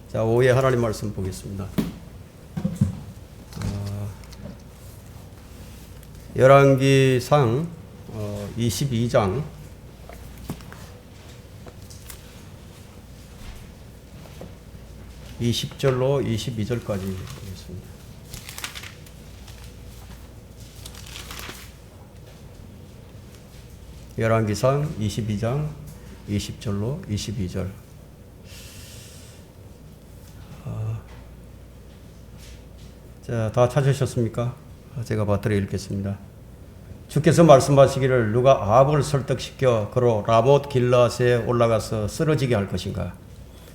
자, 오후에 하나님 말씀 보겠습니다. 열왕기상 22장 20절로 22절까지 보겠습니다. 열왕기상 22장 20절로 22절. 자, 다 찾으셨습니까? 제가 받들어 읽겠습니다. 주께서 말씀하시기를 누가 아합을 설득시켜 그로 라못 길라앗에 올라가서 쓰러지게 할 것인가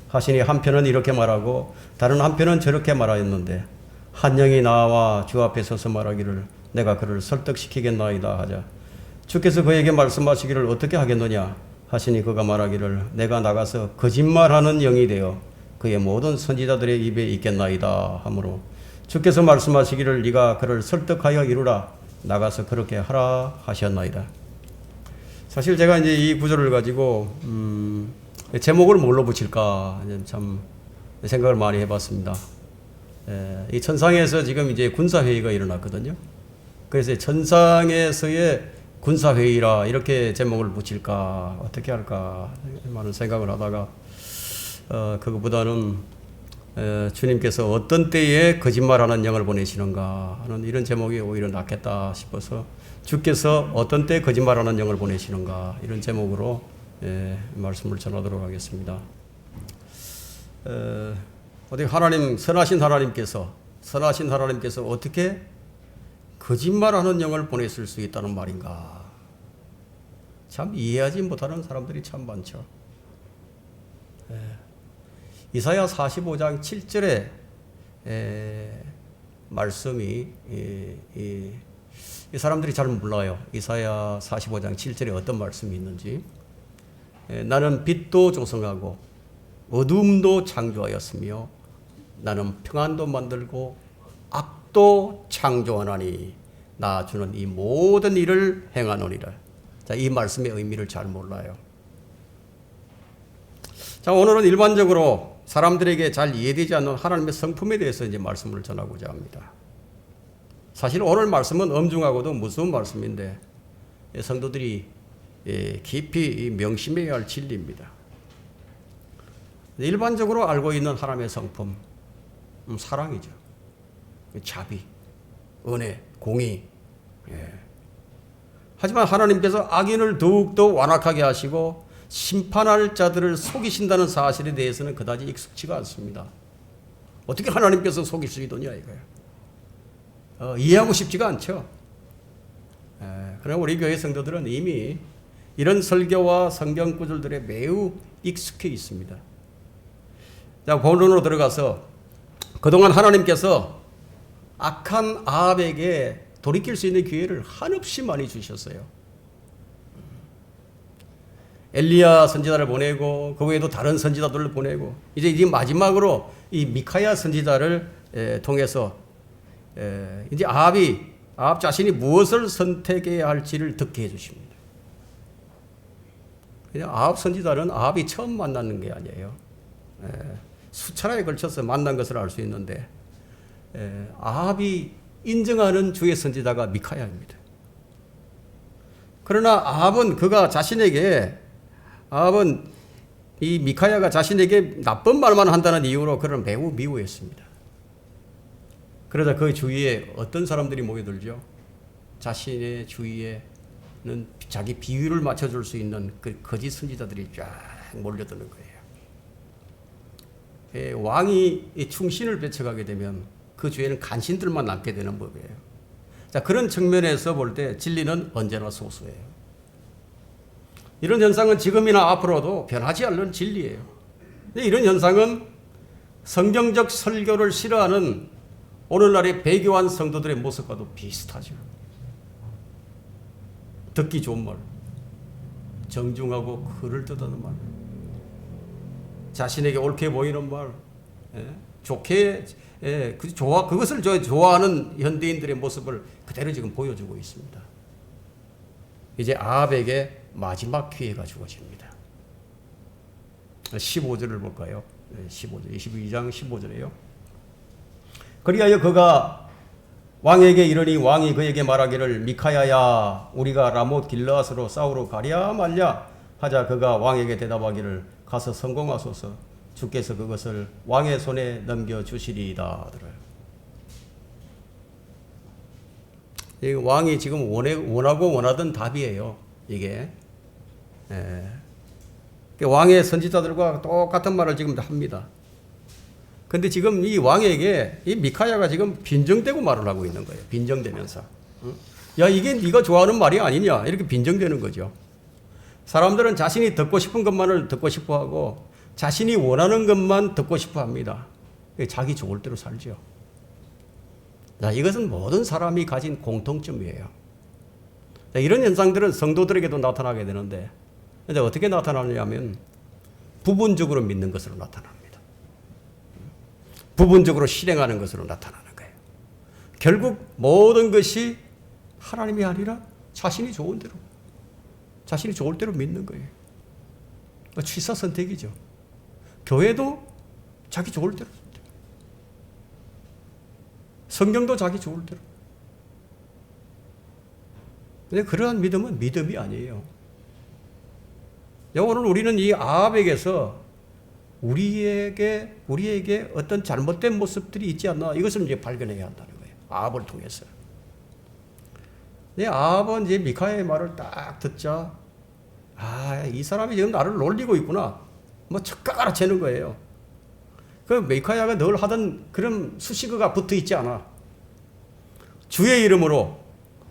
하시니 한편은 이렇게 말하고 다른 한편은 저렇게 말하였는데 한 영이 나와 주 앞에 서서 말하기를 내가 그를 설득시키겠나이다 하자 주께서 그에게 말씀하시기를 어떻게 하겠느냐 하시니 그가 말하기를 내가 나가서 거짓말하는 영이 되어 그의 모든 선지자들의 입에 있겠나이다 하므로 주께서 말씀하시기를 네가 그를 설득하여 이루라 나가서 그렇게 하라 하셨나이다. 사실 제가 이제 이 구절을 가지고 제목을 뭘로 붙일까 참 생각을 많이 해봤습니다. 이 천상에서 지금 이제 군사회의가 일어났거든요. 그래서 천상에서의 군사회의라 이렇게 제목을 붙일까 어떻게 할까 많은 생각을 하다가 그거보다는 주님께서 어떤 때에 거짓말하는 영을 보내시는가 하는 이런 제목이 오히려 낫겠다 싶어서 주께서 어떤 때에 거짓말하는 영을 보내시는가 이런 제목으로 말씀을 전하도록 하겠습니다. 어떻게 하나님 선하신 하나님께서 어떻게 거짓말하는 영을 보냈을 수 있다는 말인가 참 이해하지 못하는 사람들이 참 많죠. 이사야 45장 7절의 말씀이 이 사람들이 잘 몰라요. 이사야 45장 7절에 어떤 말씀이 있는지. 나는 빛도 조성하고 어둠도 창조하였으며 나는 평안도 만들고 악도 창조하나니 나 주는 이 모든 일을 행하노니라. 자, 이 말씀의 의미를 잘 몰라요. 자, 오늘은 일반적으로 사람들에게 잘 이해되지 않는 하나님의 성품에 대해서 이제 말씀을 전하고자 합니다. 사실 오늘 말씀은 엄중하고도 무서운 말씀인데 성도들이 깊이 명심해야 할 진리입니다. 일반적으로 알고 있는 하나님의 성품, 사랑이죠. 자비, 은혜, 공의. 하지만 하나님께서 악인을 더욱더 완악하게 하시고 심판할 자들을 속이신다는 사실에 대해서는 그다지 익숙치가 않습니다. 어떻게 하나님께서 속일 수 있느냐 이거예요. 이해하고 싶지가 않죠. 그러나 우리 교회 성도들은 이미 이런 설교와 성경 구절들에 매우 익숙해 있습니다. 자, 본론으로 들어가서 그동안 하나님께서 악한 아합에게 돌이킬 수 있는 기회를 한없이 많이 주셨어요. 엘리야 선지자를 보내고 그 외에도 다른 선지자들을 보내고 이제 마지막으로 이 미카야 선지자를 통해서 이제 아합 자신이 무엇을 선택해야 할지를 듣게 해주십니다. 그냥 아합 선지자는 아합이 처음 만나는 게 아니에요. 수차례에 걸쳐서 만난 것을 알 수 있는데 아합이 인정하는 주의 선지자가 미카야입니다. 그러나 아합은 이 미카야가 자신에게 나쁜 말만 한다는 이유로 그를 매우 미워했습니다. 그러자 그 주위에 어떤 사람들이 모여들죠? 자신의 주위에는 자기 비위를 맞춰줄 수 있는 그 거짓 선지자들이 쫙 몰려드는 거예요. 왕이 충신을 배척하게 되면 그 주위에는 간신들만 남게 되는 법이에요. 자, 그런 측면에서 볼 때 진리는 언제나 소수예요. 이런 현상은 지금이나 앞으로도 변하지 않는 진리예요. 근데 이런 현상은 성경적 설교를 싫어하는 오늘날의 배교한 성도들의 모습과도 비슷하죠. 듣기 좋은 말, 정중하고 그럴듯한 말, 자신에게 옳게 보이는 말, 좋게 그것을 좋아하는 현대인들의 모습을 그대로 지금 보여주고 있습니다. 이제 아합에게 마지막 기회가 주어집니다. 15절을 볼까요? 15절, 22장 15절에요. 그리하여 그가 왕에게 이르니 왕이 그에게 말하기를 미카야야 우리가 라못 길르앗으로 싸우러 가랴 말랴 하자 그가 왕에게 대답하기를 가서 성공하소서 주께서 그것을 왕의 손에 넘겨주시리이다 하더라. 왕이 지금 원하고 원하던 답이에요. 이게. 왕의 선지자들과 똑같은 말을 지금 합니다. 근데 지금 이 왕에게 이 미카야가 지금 빈정대고 말을 하고 있는 거예요. 빈정대면서. 야, 이게 네가 좋아하는 말이 아니냐. 이렇게 빈정대는 거죠. 사람들은 자신이 듣고 싶은 것만을 듣고 싶어 하고 자신이 원하는 것만 듣고 싶어 합니다. 자기 좋을 대로 살죠. 자, 이것은 모든 사람이 가진 공통점이에요. 자, 이런 현상들은 성도들에게도 나타나게 되는데, 근데 어떻게 나타나느냐면 부분적으로 믿는 것으로 나타납니다. 부분적으로 실행하는 것으로 나타나는 거예요. 결국 모든 것이 하나님이 아니라 자신이 좋은 대로, 자신이 좋을 대로 믿는 거예요. 취사 선택이죠. 교회도 자기 좋을 대로, 성경도 자기 좋을 대로. 근데 그러한 믿음은 믿음이 아니에요. 오늘 우리는 이 아합에게서 우리에게 어떤 잘못된 모습들이 있지 않나 이것을 이제 발견해야 한다는 거예요. 아합을 통해서. 아합은 이제 미카야의 말을 딱 듣자, 이 사람이 지금 나를 놀리고 있구나. 뭐 척각 알아채는 거예요. 그 미카야가 늘 하던 그런 수식어가 붙어 있지 않아. 주의 이름으로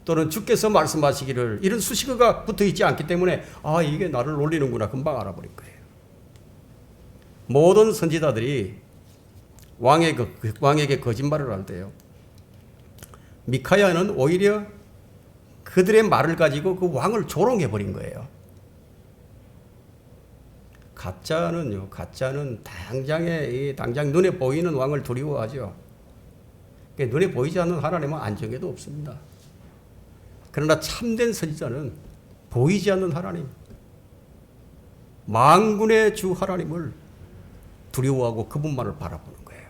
또는 주께서 말씀하시기를 이런 수식어가 붙어 있지 않기 때문에 이게 나를 놀리는구나 금방 알아버릴 거예요. 모든 선지자들이 왕에게 거짓말을 할 때요. 미카야는 오히려 그들의 말을 가지고 그 왕을 조롱해 버린 거예요. 가짜는 당장 눈에 보이는 왕을 두려워하죠. 눈에 보이지 않는 하나님은 안정에도 없습니다. 그러나 참된 선지자는 보이지 않는 하나님, 만군의 주 하나님을 두려워하고 그분만을 바라보는 거예요.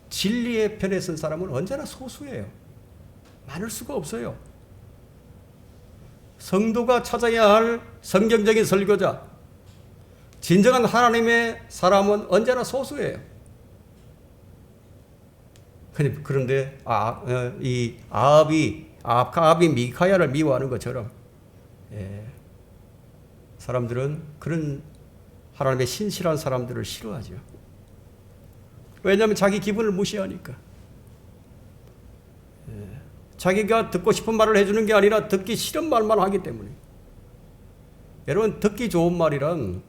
진리의 편에 선 사람은 언제나 소수예요. 많을 수가 없어요. 성도가 찾아야 할 성경적인 설교자, 진정한 하나님의 사람은 언제나 소수예요. 그런데 이 아합이 미카야를 미워하는 것처럼 사람들은 그런 하나님의 신실한 사람들을 싫어하죠. 왜냐하면 자기 기분을 무시하니까. 자기가 듣고 싶은 말을 해주는 게 아니라 듣기 싫은 말만 하기 때문에. 여러분, 듣기 좋은 말이란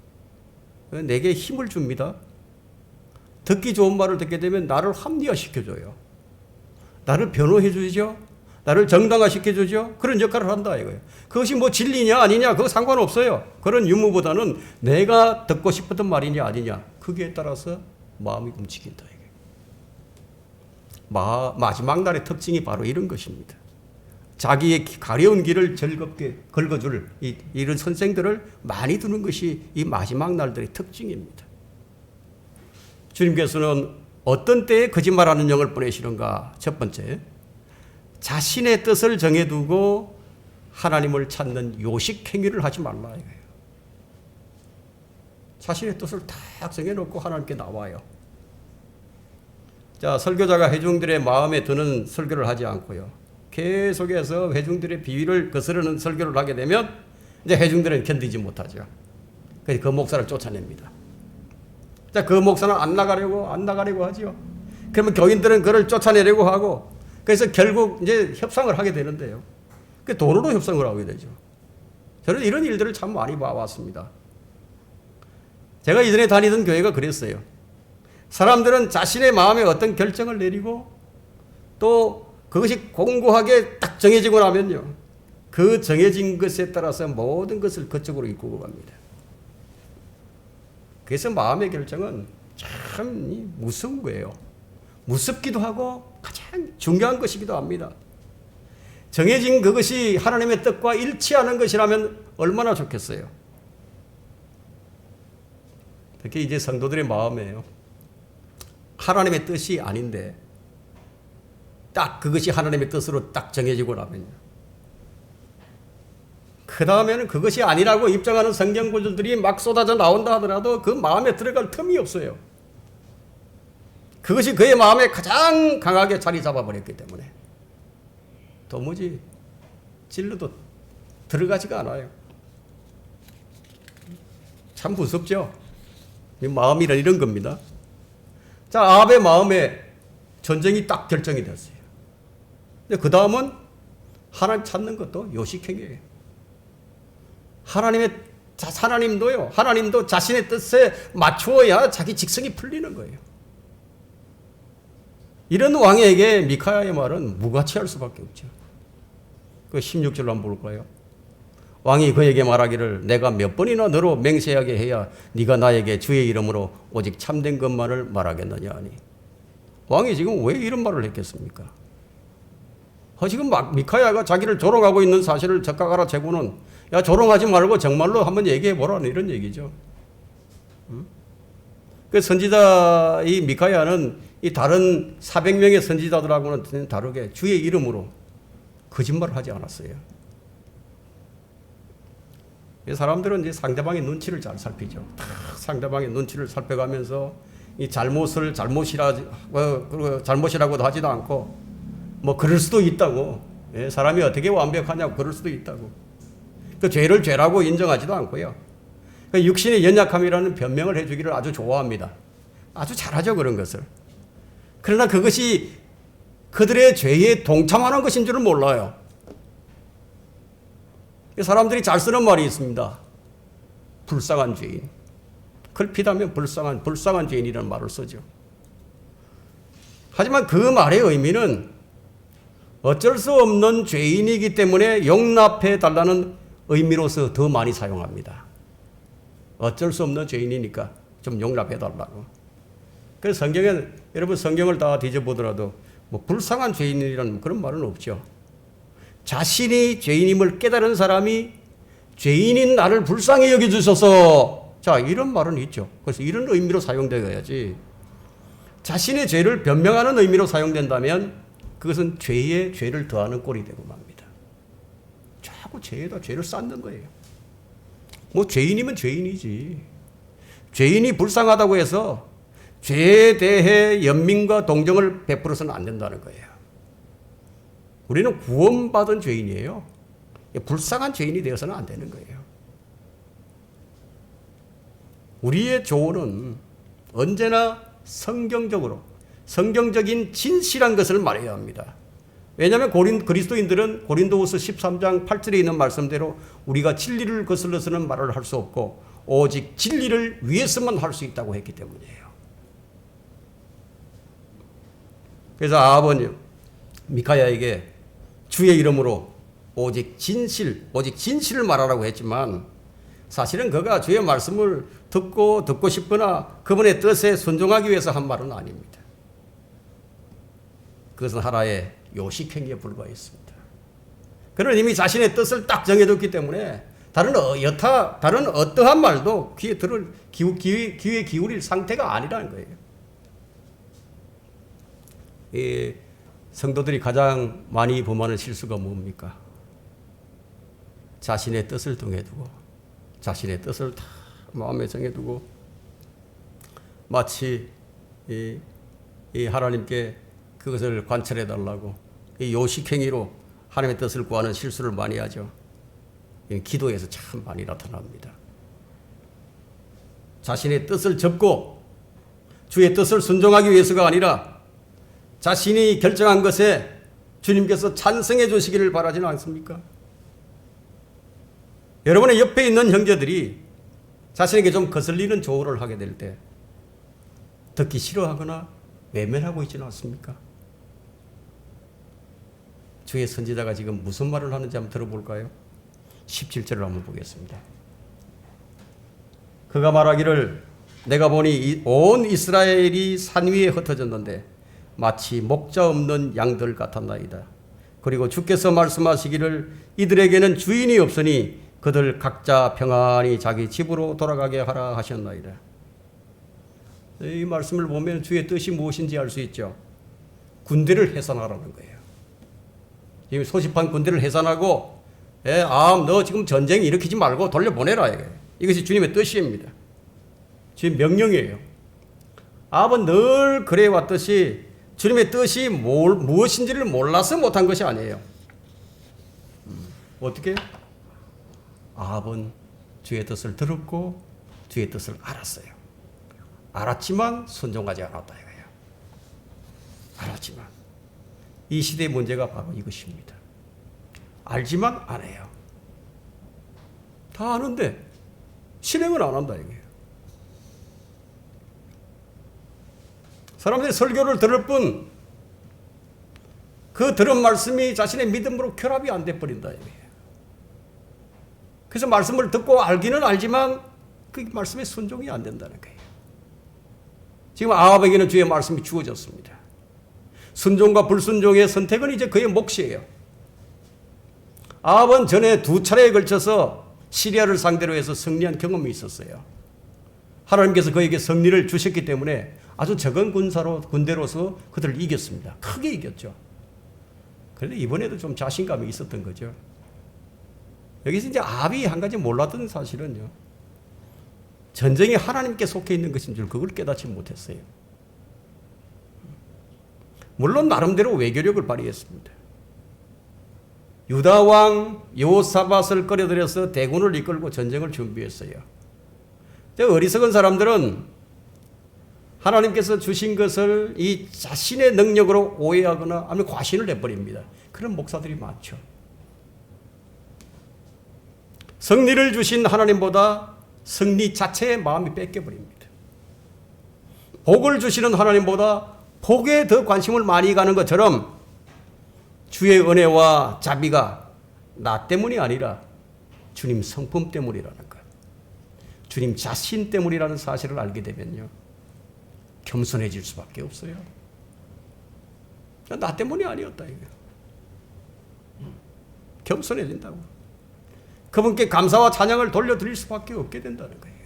내게 힘을 줍니다. 듣기 좋은 말을 듣게 되면 나를 합리화시켜줘요. 나를 변호해주죠. 나를 정당화시켜주죠. 그런 역할을 한다 이거예요. 그것이 뭐 진리냐 아니냐 그거 상관없어요. 그런 유무보다는 내가 듣고 싶었던 말이냐 아니냐 거기에 따라서 마음이 움직인다 이게. 마지막 날의 특징이 바로 이런 것입니다. 자기의 가려운 길을 즐겁게 긁어줄 이런 선생들을 많이 두는 것이 이 마지막 날들의 특징입니다. 주님께서는 어떤 때에 거짓말하는 영을 보내시는가? 첫 번째, 자신의 뜻을 정해두고 하나님을 찾는 요식 행위를 하지 말라 이거예요. 자신의 뜻을 딱 정해놓고 하나님께 나와요. 자, 설교자가 회중들의 마음에 드는 설교를 하지 않고요. 계속해서 회중들의 비위를 거스르는 설교를 하게 되면 이제 회중들은 견디지 못하죠. 그래서 그 목사를 쫓아냅니다. 자, 그 목사는 안 나가려고 하죠. 그러면 교인들은 그를 쫓아내려고 하고, 그래서 결국 이제 협상을 하게 되는데요. 그 돈으로 협상을 하게 되죠. 저는 이런 일들을 참 많이 봐왔습니다. 제가 이전에 다니던 교회가 그랬어요. 사람들은 자신의 마음에 어떤 결정을 내리고 또 그것이 공고하게 딱 정해지고 나면요. 그 정해진 것에 따라서 모든 것을 그쪽으로 이끌고 갑니다. 그래서 마음의 결정은 참 무서운 거예요. 무섭기도 하고 가장 중요한 것이기도 합니다. 정해진 그것이 하나님의 뜻과 일치하는 것이라면 얼마나 좋겠어요. 그게 이제 성도들의 마음이에요. 하나님의 뜻이 아닌데 딱 그것이 하나님의 뜻으로 딱 정해지고 나면요. 그 다음에는 그것이 아니라고 입장하는 성경 구절들이 막 쏟아져 나온다 하더라도 그 마음에 들어갈 틈이 없어요. 그것이 그의 마음에 가장 강하게 자리 잡아버렸기 때문에 도무지 찔러도 들어가지가 않아요. 참 무섭죠? 마음이란 이런 겁니다. 자, 아합의 마음에 전쟁이 딱 결정이 됐어요. 근데 그 다음은 하나님 찾는 것도 요식행위예요. 하나님도 자신의 뜻에 맞추어야 자기 직성이 풀리는 거예요. 이런 왕에게 미카야의 말은 무가치할 수밖에 없죠. 그 16절로 한번 볼까요? 왕이 그에게 말하기를 내가 몇 번이나 너로 맹세하게 해야 네가 나에게 주의 이름으로 오직 참된 것만을 말하겠느냐 하니. 왕이 지금 왜 이런 말을 했겠습니까? 지금 막 미카야가 자기를 조롱하고 있는 사실을 적각 알아채고는 야, 조롱하지 말고 정말로 한번 얘기해 보라는 이런 얘기죠. 그 선지자 이 미카야는 이 다른 400명의 선지자들하고는 다르게 주의 이름으로 거짓말을 하지 않았어요. 사람들은 이제 상대방의 눈치를 잘 살피죠. 상대방의 눈치를 살펴가면서 이 잘못이라고도 하지도 않고 뭐 그럴 수도 있다고. 사람이 어떻게 완벽하냐고 그럴 수도 있다고. 그 죄를 죄라고 인정하지도 않고요. 그 육신의 연약함이라는 변명을 해주기를 아주 좋아합니다. 아주 잘하죠, 그런 것을. 그러나 그것이 그들의 죄에 동참하는 것인 줄은 몰라요. 사람들이 잘 쓰는 말이 있습니다. 불쌍한 죄인. 걸핏하면 불쌍한 죄인이라는 말을 쓰죠. 하지만 그 말의 의미는 어쩔 수 없는 죄인이기 때문에 용납해 달라는 의미로서 더 많이 사용합니다. 어쩔 수 없는 죄인이니까 좀 용납해 달라고. 그래서 성경에 여러분 성경을 다 뒤져보더라도 뭐 불쌍한 죄인이라는 그런 말은 없죠. 자신이 죄인임을 깨달은 사람이 죄인인 나를 불쌍히 여겨주셔서 자 이런 말은 있죠. 그래서 이런 의미로 사용되어야지 자신의 죄를 변명하는 의미로 사용된다면 그것은 죄에 죄를 더하는 꼴이 되고 맙니다. 자꾸 죄에다 죄를 쌓는 거예요. 뭐 죄인이면 죄인이지. 죄인이 불쌍하다고 해서 죄에 대해 연민과 동정을 베풀어서는 안 된다는 거예요. 우리는 구원받은 죄인이에요. 불쌍한 죄인이 되어서는 안 되는 거예요. 우리의 조언은 언제나 성경적인 진실한 것을 말해야 합니다. 왜냐하면 그리스도인들은 고린도후서 13장 8절에 있는 말씀대로 우리가 진리를 거슬러서는 말을 할 수 없고 오직 진리를 위해서만 할 수 있다고 했기 때문이에요. 그래서 아버님 미카야에게 주의 이름으로 오직 진실을 말하라고 했지만 사실은 그가 주의 말씀을 듣고 싶거나 그분의 뜻에 순종하기 위해서 한 말은 아닙니다. 그것은 하나의 요식행위에 불과했습니다. 그는 이미 자신의 뜻을 딱 정해뒀기 때문에 다른 어떠한 말도 귀에 기울일 상태가 아니라는 거예요. 이 성도들이 가장 많이 범하는 실수가 뭡니까? 자신의 뜻을 정해두고 자신의 뜻을 다 마음에 정해두고 마치 이 하나님께 그것을 관철해달라고 이 요식행위로 하나님의 뜻을 구하는 실수를 많이 하죠. 기도에서 참 많이 나타납니다. 자신의 뜻을 접고 주의 뜻을 순종하기 위해서가 아니라 자신이 결정한 것에 주님께서 찬성해 주시기를 바라지는 않습니까? 여러분의 옆에 있는 형제들이 자신에게 좀 거슬리는 조언을 하게 될 때 듣기 싫어하거나 외면하고 있지는 않습니까? 주의 선지자가 지금 무슨 말을 하는지 한번 들어볼까요? 17절을 한번 보겠습니다. 그가 말하기를 내가 보니 온 이스라엘이 산 위에 흩어졌는데 마치 목자 없는 양들 같았나이다. 그리고 주께서 말씀하시기를 이들에게는 주인이 없으니 그들 각자 평안히 자기 집으로 돌아가게 하라 하셨나이다. 이 말씀을 보면 주의 뜻이 무엇인지 알 수 있죠. 군대를 해산하라는 거예요. 지금 소집한 군대를 해산하고, 너 지금 전쟁 일으키지 말고 돌려보내라. 이것이 주님의 뜻입니다. 주의 명령이에요. 아합은 늘 그래왔듯이 주님의 뜻이 무엇인지를 몰라서 못한 것이 아니에요. 어떻게? 아합은 주의 뜻을 들었고 주의 뜻을 알았어요. 알았지만 순종하지 않았다 이거예요. 알았지만 이 시대의 문제가 바로 이것입니다. 알지만 안 해요. 다 아는데 실행을 안 한다 이거예요. 사람들이 설교를 들을 뿐 그 들은 말씀이 자신의 믿음으로 결합이 안 돼 버린다 이거예요. 그래서 말씀을 듣고 알기는 알지만 그 말씀에 순종이 안 된다는 거예요. 지금 아합에게는 주의 말씀이 주어졌습니다. 순종과 불순종의 선택은 이제 그의 몫이에요. 아합은 전에 2차례에 걸쳐서 시리아를 상대로 해서 승리한 경험이 있었어요. 하나님께서 그에게 승리를 주셨기 때문에 아주 적은 군대로서 그들을 이겼습니다. 크게 이겼죠. 그런데 이번에도 좀 자신감이 있었던 거죠. 여기서 이제 아합이 한 가지 몰랐던 사실은요. 전쟁이 하나님께 속해 있는 것인 줄 그걸 깨닫지 못했어요. 물론 나름대로 외교력을 발휘했습니다. 유다 왕 여호사밧을 끌어들여서 대군을 이끌고 전쟁을 준비했어요. 어리석은 사람들은 하나님께서 주신 것을 이 자신의 능력으로 오해하거나 아니면 과신을 해버립니다. 그런 목사들이 많죠. 승리를 주신 하나님보다 승리 자체의 마음이 뺏겨버립니다. 복을 주시는 하나님보다 복에 더 관심을 많이 가는 것처럼 주의 은혜와 자비가 나 때문이 아니라 주님 성품 때문이라는 것, 주님 자신 때문이라는 사실을 알게 되면요, 겸손해질 수밖에 없어요. 나 때문이 아니었다 이거. 겸손해진다고. 그분께 감사와 찬양을 돌려드릴 수밖에 없게 된다는 거예요.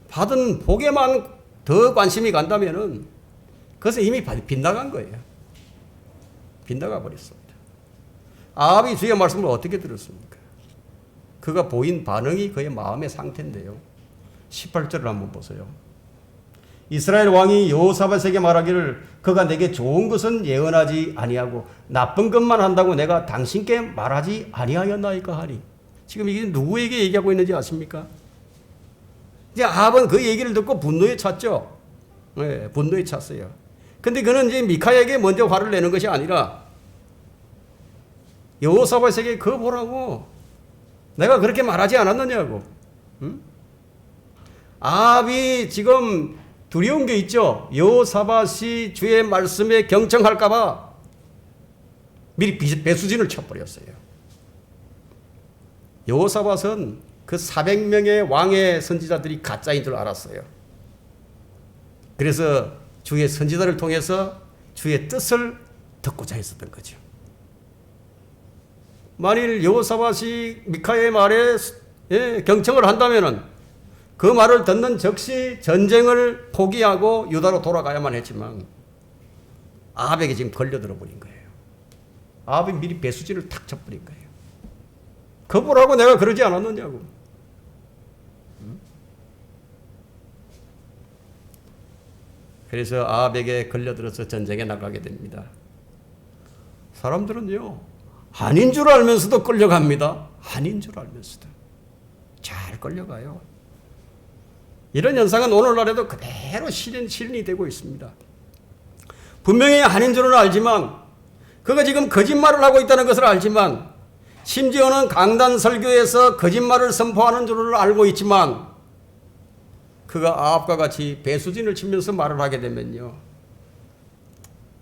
받은 복에만 더 관심이 간다면은 그것은 이미 빗나간 거예요. 빗나가 버렸습니다. 아합이 주의 말씀을 어떻게 들었습니까? 그가 보인 반응이 그의 마음의 상태인데요. 18절을 한번 보세요. 이스라엘 왕이 여호사밧에게 말하기를 그가 내게 좋은 것은 예언하지 아니하고 나쁜 것만 한다고 내가 당신께 말하지 아니하였나이까 하니. 지금 이게 누구에게 얘기하고 있는지 아십니까? 이제 아합은 그 얘기를 듣고 분노에 찼죠. 네, 분노에 찼어요. 근데 그는 이제 미카야에게 먼저 화를 내는 것이 아니라 여호사밧에게 그거 보라고 내가 그렇게 말하지 않았느냐고. 응? 아합이 지금 두려운 게 있죠. 여호사밧이 주의 말씀에 경청할까 봐 미리 배수진을 쳐버렸어요. 여호사밧은 그 400명의 왕의 선지자들이 가짜인 줄 알았어요. 그래서 주의 선지자를 통해서 주의 뜻을 듣고자 했었던 거죠. 만일 여호사밧이 미카의 말에 경청을 한다면은 그 말을 듣는 즉시 전쟁을 포기하고 유다로 돌아가야만 했지만 아합에게 지금 걸려들어 버린 거예요. 아합이 미리 배수진을 탁 쳐버린 거예요. 거부라고 내가 그러지 않았느냐고. 그래서 아합에게 걸려들어서 전쟁에 나가게 됩니다. 사람들은요, 아닌 줄 알면서도 끌려갑니다. 아닌 줄 알면서도. 잘 끌려가요. 이런 현상은 오늘날에도 그대로 실현이 되고 있습니다. 분명히 아닌 줄은 알지만, 그가 지금 거짓말을 하고 있다는 것을 알지만, 심지어는 강단 설교에서 거짓말을 선포하는 줄을 알고 있지만, 그가 아합과 같이 배수진을 치면서 말을 하게 되면요,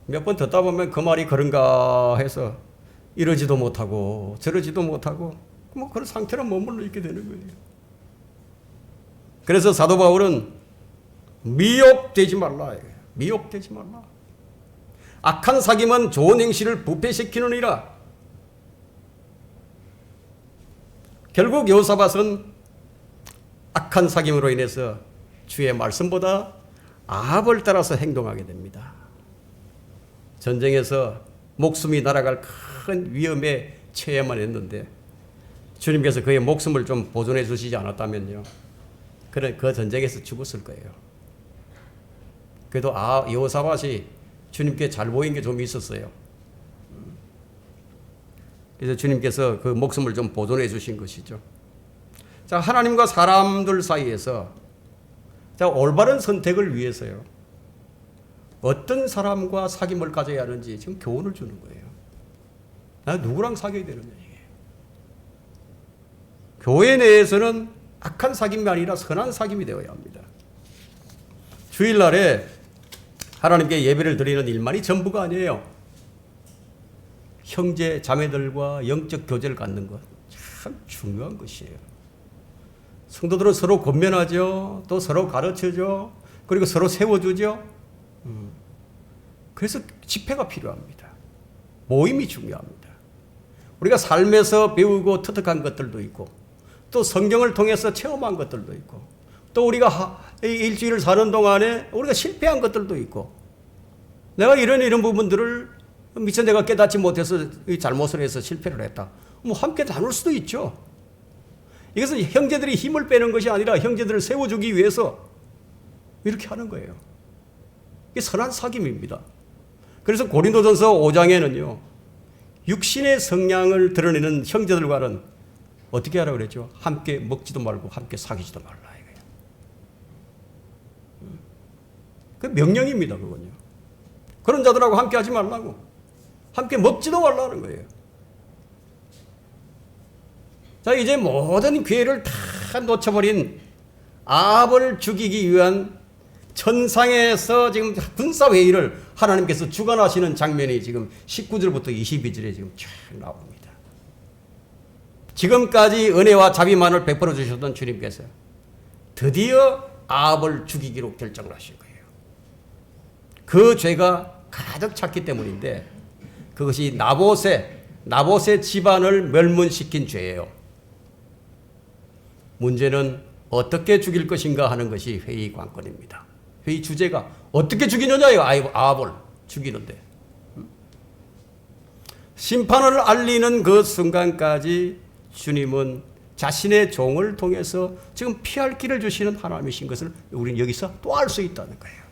몇 번 듣다 보면 그 말이 그런가 해서 이러지도 못하고 저러지도 못하고 뭐 그런 상태로 머물러 있게 되는 거예요. 그래서 사도 바울은 미혹되지 말라. 미혹되지 말라. 악한 사귐은 좋은 행실을 부패시키느니라. 결국 여호사밧은 악한 사귐으로 인해서 주의 말씀보다 아합을 따라서 행동하게 됩니다. 전쟁에서 목숨이 날아갈 큰 위험에 처해야만 했는데 주님께서 그의 목숨을 좀 보존해 주시지 않았다면요, 그 전쟁에서 죽었을 거예요. 그래도 여호사밧이 주님께 잘 보인 게 좀 있었어요. 그래서 주님께서 그 목숨을 좀 보존해 주신 것이죠. 자, 하나님과 사람들 사이에서 자, 올바른 선택을 위해서요, 어떤 사람과 사귐을 가져야 하는지 지금 교훈을 주는 거예요. 나 누구랑 사귀어야 되느냐 이게. 교회 내에서는 악한 사귐이 아니라 선한 사귐이 되어야 합니다. 주일날에 하나님께 예배를 드리는 일만이 전부가 아니에요. 형제 자매들과 영적 교제를 갖는 것 참 중요한 것이에요. 성도들은 서로 권면하죠. 또 서로 가르쳐줘. 그리고 서로 세워주죠. 그래서 집회가 필요합니다. 모임이 중요합니다. 우리가 삶에서 배우고 터득한 것들도 있고, 또 성경을 통해서 체험한 것들도 있고, 또 우리가 일주일을 사는 동안에 우리가 실패한 것들도 있고, 내가 이런 부분들을 미처 내가 깨닫지 못해서 잘못을 해서 실패를 했다. 뭐 함께 나눌 수도 있죠. 이것은 형제들이 힘을 빼는 것이 아니라 형제들을 세워주기 위해서 이렇게 하는 거예요. 이게 선한 사귐입니다. 그래서 고린도전서 5장에는요, 육신의 성향을 드러내는 형제들과는 어떻게 하라고 그랬죠? 함께 먹지도 말고 함께 사귀지도 말라 이거예요. 그 명령입니다, 그건요. 그런 자들하고 함께 하지 말라고. 함께 먹지도 말라는 거예요. 자, 이제 모든 기회를 다 놓쳐버린 아합을 죽이기 위한 천상에서 지금 군사회의를 하나님께서 주관하시는 장면이 지금 19절부터 22절에 지금 쫙 나옵니다. 지금까지 은혜와 자비만을 베풀어 주셨던 주님께서 드디어 아합을 죽이기로 결정을 하신 거예요. 그 죄가 가득 찼기 때문인데, 그것이 나봇의 집안을 멸문시킨 죄예요. 문제는 어떻게 죽일 것인가 하는 것이 회의 관건입니다. 회의 주제가 어떻게 죽이느냐예요. 아합을 죽이는데, 심판을 알리는 그 순간까지 주님은 자신의 종을 통해서 지금 피할 길을 주시는 하나님이신 것을 우리는 여기서 또 알 수 있다는 거예요.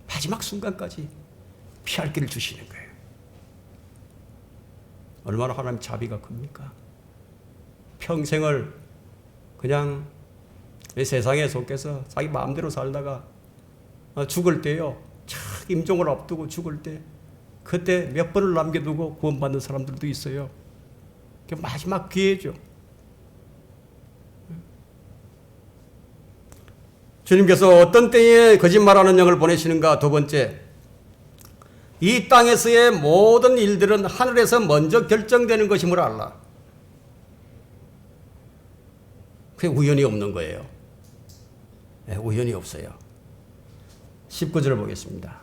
마지막 순간까지 피할 길을 주시는 거예요. 얼마나 하나님 자비가 큽니까? 평생을 그냥 이 세상에 속해서 자기 마음대로 살다가 죽을 때요, 착 임종을 앞두고 죽을 때, 그때 몇 번을 남겨두고 구원받는 사람들도 있어요. 그게 마지막 기회죠. 주님께서 어떤 때에 거짓말하는 영을 보내시는가? 두 번째, 이 땅에서의 모든 일들은 하늘에서 먼저 결정되는 것임을 알라. 그게 우연이 없는 거예요. 네, 우연이 없어요. 19절을 보겠습니다.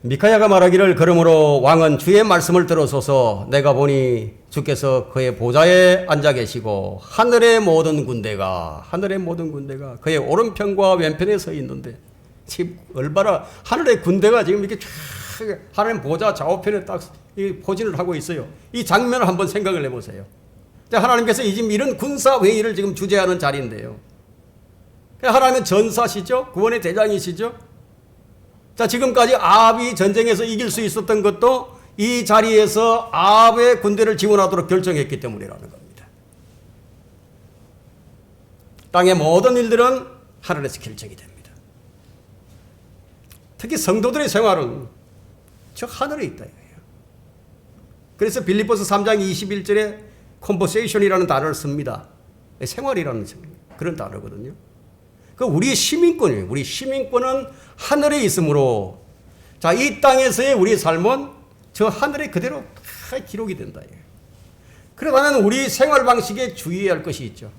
미카야가 말하기를, 그러므로 왕은 주의 말씀을 들어소서. 내가 보니 주께서 그의 보좌에 앉아 계시고 하늘의 모든 군대가 그의 오른편과 왼편에 서 있는데, 지금 얼마나 하늘의 군대가 지금 이렇게 쫙 하나님 보좌 좌우편에 딱 포진을 하고 있어요. 이 장면을 한번 생각을 해보세요. 하나님께서 지금 이런 군사회의를 지금 주재하는 자리인데요, 하나님은 전사시죠. 구원의 대장이시죠. 자, 지금까지 아합이 전쟁에서 이길 수 있었던 것도 이 자리에서 아합의 군대를 지원하도록 결정했기 때문이라는 겁니다. 땅의 모든 일들은 하늘에서 결정이 됩니다. 특히 성도들의 생활은 저 하늘에 있다 이거예요. 그래서 빌립보서 3장 21절에 conversation이라는 단어를 씁니다. 생활이라는 그런 단어거든요. 그 우리의 시민권이에요. 우리 시민권은 하늘에 있으므로, 자, 이 땅에서의 우리 삶은 저 하늘에 그대로 다 기록이 된다. 그러면 우리 생활 방식에 주의해야 할 것이 있죠.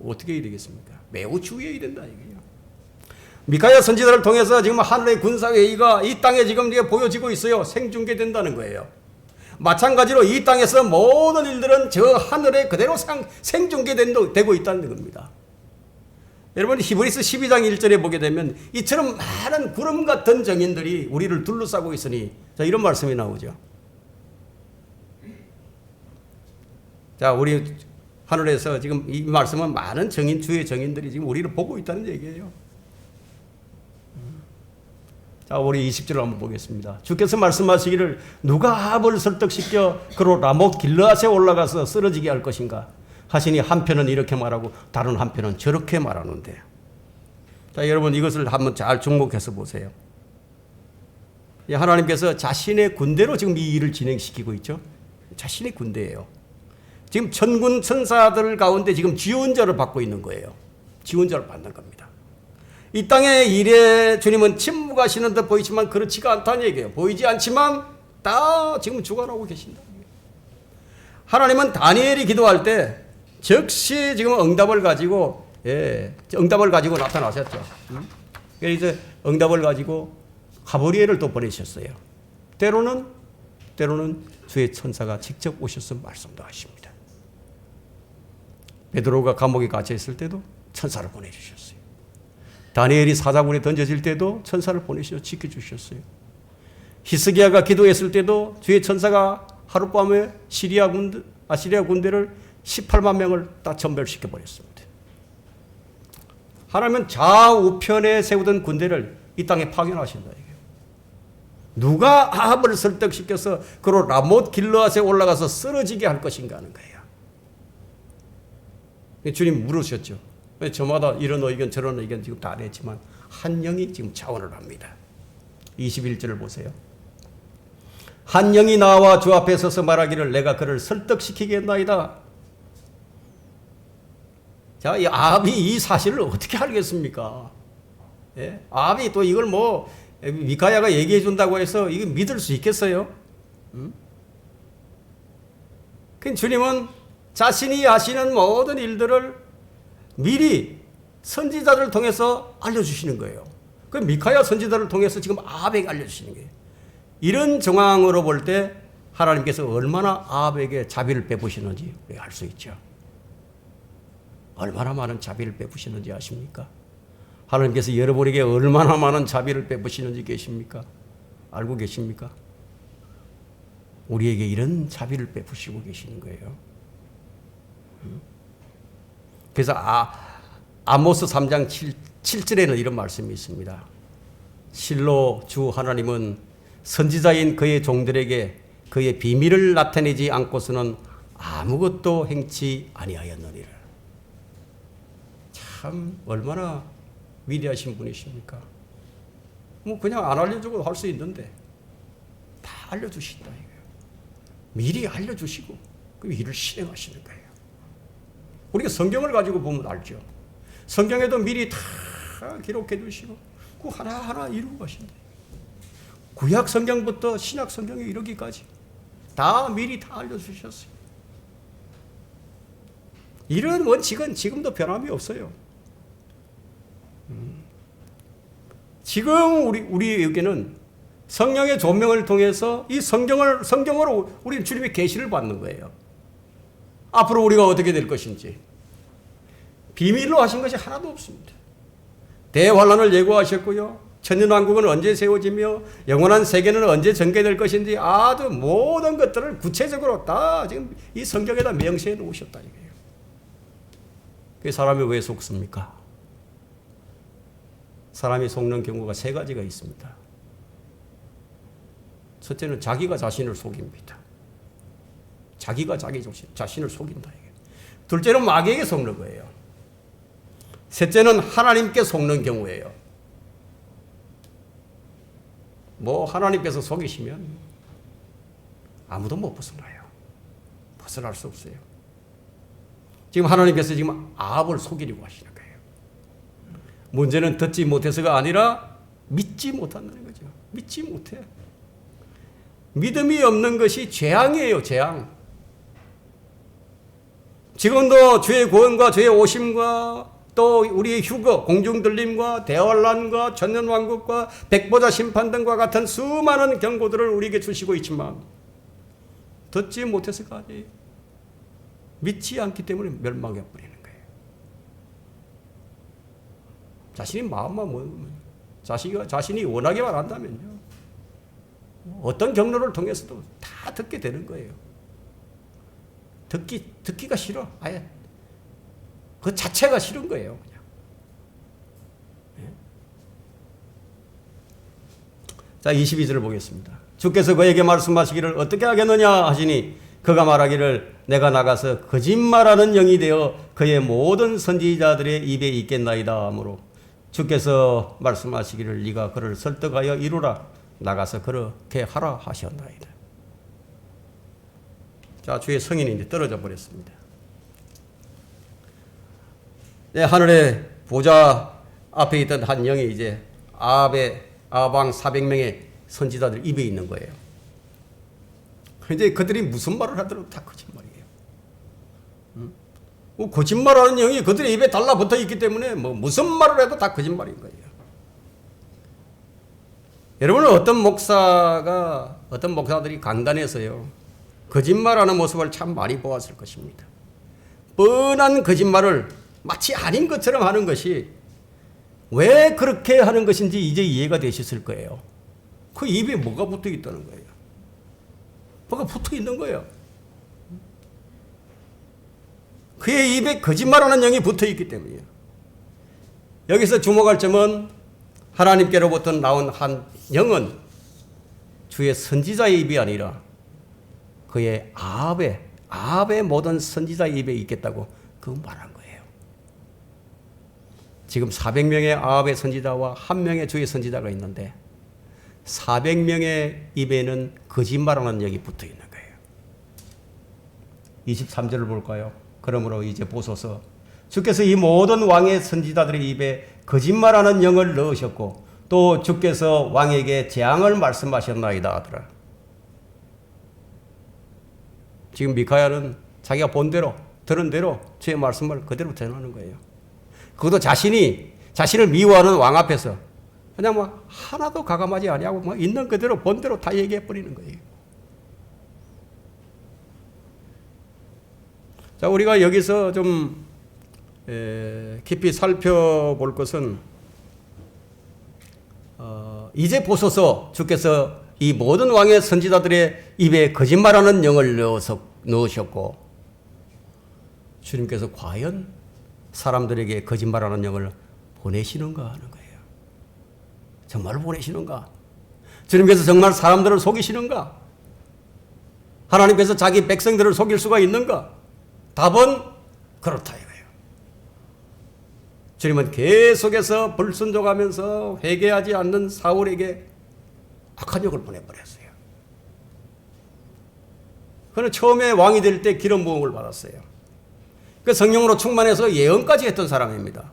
어떻게 해야 되겠습니까? 매우 주의해야 된다 이거예요. 미카야 선지자를 통해서 지금 하늘의 군사회의가 이 땅에 지금 보여지고 있어요. 생중계된다는 거예요. 마찬가지로 이 땅에서 모든 일들은 저 하늘에 그대로 생중계되고 있다는 겁니다. 여러분 히브리서 12장 1절에 보게 되면 이처럼 많은 구름 같은 정인들이 우리를 둘러싸고 있으니 자 이런 말씀이 나오죠. 자 우리 하늘에서 지금 이 말씀은 많은 정인 주의 정인들이 지금 우리를 보고 있다는 얘기예요. 자 우리 20절을 한번 보겠습니다. 주께서 말씀하시기를 누가 아합을 설득시켜 그로 라못 길르앗에 올라가서 쓰러지게 할 것인가 하시니 한편은 이렇게 말하고 다른 한편은 저렇게 말하는데 자 여러분 이것을 한번 잘 주목해서 보세요. 하나님께서 자신의 군대로 지금 이 일을 진행시키고 있죠. 자신의 군대예요. 지금 천군 천사들 가운데 지금 지원자를 받고 있는 거예요. 지원자를 받는 겁니다. 이 땅의 일에 주님은 침묵하시는 듯 보이지만 그렇지가 않다는 얘기예요. 보이지 않지만 다 지금 주관하고 계신다. 하나님은 다니엘이 기도할 때 즉시 지금 응답을 가지고 나타나셨죠. 그래서 응답을 가지고 가브리엘을 또 보내셨어요. 때로는 주의 천사가 직접 오셔서 말씀도 하십니다. 베드로가 감옥에 갇혀 있을 때도 천사를 보내주셨어요. 다니엘이 사자굴에 던져질 때도 천사를 보내셔서 지켜주셨어요. 히스기야가 기도했을 때도 주의 천사가 하룻밤에 아시리아 군대를 18만 명을 다 전멸시켜 버렸습니다. 하나님은 좌우편에 세우던 군대를 이 땅에 파견하신다 이게요. 누가 아합을 설득시켜서 그로 라못 길르앗에 올라가서 쓰러지게 할 것인가 하는 거예요. 주님 물으셨죠. 저마다 이런 의견 저런 의견 지금 다 냈지만 한 영이 지금 자원을 합니다. 21절을 보세요. 한 영이 나와 주 앞에 서서 말하기를 내가 그를 설득시키겠나이다. 자, 이 아합이 이 사실을 어떻게 알겠습니까? 예? 아합이 또 이걸 미카야가 얘기해 준다고 해서 이거 믿을 수 있겠어요? 그 주님은 자신이 하시는 모든 일들을 미리 선지자를 통해서 알려주시는 거예요. 그 미카야 선지자를 통해서 지금 아합에게 알려주시는 거예요. 이런 정황으로 볼 때 하나님께서 얼마나 아합에게 자비를 베푸시는지 우리가 알 수 있죠. 얼마나 많은 자비를 베푸시는지 아십니까? 하나님께서 여러분에게 얼마나 많은 자비를 베푸시는지 계십니까? 알고 계십니까? 우리에게 이런 자비를 베푸시고 계시는 거예요. 그래서 아모스 3장 7절에는 이런 말씀이 있습니다. 실로 주 하나님은 선지자인 그의 종들에게 그의 비밀을 나타내지 않고서는 아무것도 행치 아니하였느니라. 참 얼마나 위대하신 분이십니까? 그냥 안 알려주고 할 수 있는데 다 알려주신다 이거예요. 미리 알려주시고 그 일을 실행하시는 거예요. 우리가 성경을 가지고 보면 알죠. 성경에도 미리 다 기록해 두시고 그 하나하나 이루고 가신다. 구약 성경부터 신약 성경에 이르기까지 다 미리 다 알려주셨어요. 이런 원칙은 지금도 변함이 없어요. 지금 우리에게는 성령의 조명을 통해서 이 성경으로 우리는 주님의 계시를 받는 거예요. 앞으로 우리가 어떻게 될 것인지 비밀로 하신 것이 하나도 없습니다. 대환란을 예고하셨고요. 천년왕국은 언제 세워지며 영원한 세계는 언제 전개될 것인지 아주 모든 것들을 구체적으로 다 지금 이 성경에다 명시해 놓으셨다 이거예요. 그 사람이 왜 속습니까? 사람이 속는 경우가 세 가지가 있습니다. 첫째는 자기가 자신을 속입니다. 자기가 자기 자신을 속인다. 둘째는 마귀에게 속는 거예요. 셋째는 하나님께 속는 경우예요. 하나님께서 속이시면 아무도 못 벗어나요. 벗어날 수 없어요. 지금 하나님께서 지금 아합을 속이려고 하시는 거예요. 문제는 듣지 못해서가 아니라 믿지 못한다는 거죠. 믿지 못해. 믿음이 없는 것이 재앙이에요. 재앙. 지금도 주의 구원과 주의 오심과 또 우리의 휴거, 공중들림과 대환란과 천년왕국과 백보자 심판 등과 같은 수많은 경고들을 우리에게 주시고 있지만 듣지 못해서까지 믿지 않기 때문에 멸망해 버리는 거예요. 자신이 마음만 먹으면, 자신이 원하기만 한다면요, 어떤 경로를 통해서도 다 듣게 되는 거예요. 듣기가 싫어. 아예 그 자체가 싫은 거예요. 그냥. 자, 22절을 보겠습니다. 주께서 그에게 말씀하시기를 어떻게 하겠느냐 하시니 그가 말하기를 내가 나가서 거짓말하는 영이 되어 그의 모든 선지자들의 입에 있겠나이다 하므로 주께서 말씀하시기를 네가 그를 설득하여 이루라. 나가서 그렇게 하라 하셨나이다. 자, 주의 성인이 이제 떨어져 버렸습니다. 네, 하늘의 보좌 앞에 있던 한 영이 이제 아방 400명의 선지자들 입에 있는 거예요. 이제 그들이 무슨 말을 하더라도 다 거짓말이에요. 거짓말하는 영이 그들의 입에 달라붙어 있기 때문에 무슨 말을 해도 다 거짓말인 거예요. 여러분은 어떤 목사들이 강단에서요, 거짓말하는 모습을 참 많이 보았을 것입니다. 뻔한 거짓말을 마치 아닌 것처럼 하는 것이 왜 그렇게 하는 것인지 이제 이해가 되셨을 거예요. 그 입에 뭐가 붙어 있다는 거예요. 뭐가 붙어 있는 거예요. 그의 입에 거짓말하는 영이 붙어 있기 때문이에요. 여기서 주목할 점은 하나님께로부터 나온 한 영은 주의 선지자의 입이 아니라 그의 아합의 모든 선지자의 입에 있겠다고 그 말한 거예요. 지금 400명의 아합의 선지자와 1명의 주의 선지자가 있는데 400명의 입에는 거짓말하는 영이 붙어 있는 거예요. 23절을 볼까요? 그러므로 이제 보소서 주께서 이 모든 왕의 선지자들의 입에 거짓말하는 영을 넣으셨고 또 주께서 왕에게 재앙을 말씀하셨나이다 하더라. 지금 미카야는 자기가 본 대로 들은 대로 주의 말씀을 그대로 전하는 거예요. 그것도 자신을 미워하는 왕 앞에서 그냥 하나도 가감하지 아니하고 있는 그대로 본 대로 다 얘기해 버리는 거예요. 자, 우리가 여기서 좀 깊이 살펴볼 것은 이제 보소서 주께서 이 모든 왕의 선지자들의 입에 거짓말하는 영을 넣으셨고 주님께서 과연 사람들에게 거짓말하는 영을 보내시는가 하는 거예요. 정말 보내시는가? 주님께서 정말 사람들을 속이시는가? 하나님께서 자기 백성들을 속일 수가 있는가? 답은 그렇다 이거예요. 주님은 계속해서 불순종하면서 회개하지 않는 사울에게 악한 영을 보내버렸어요. 그는 처음에 왕이 될 때 기름 부음을 받았어요. 그 성령으로 충만해서 예언까지 했던 사람입니다.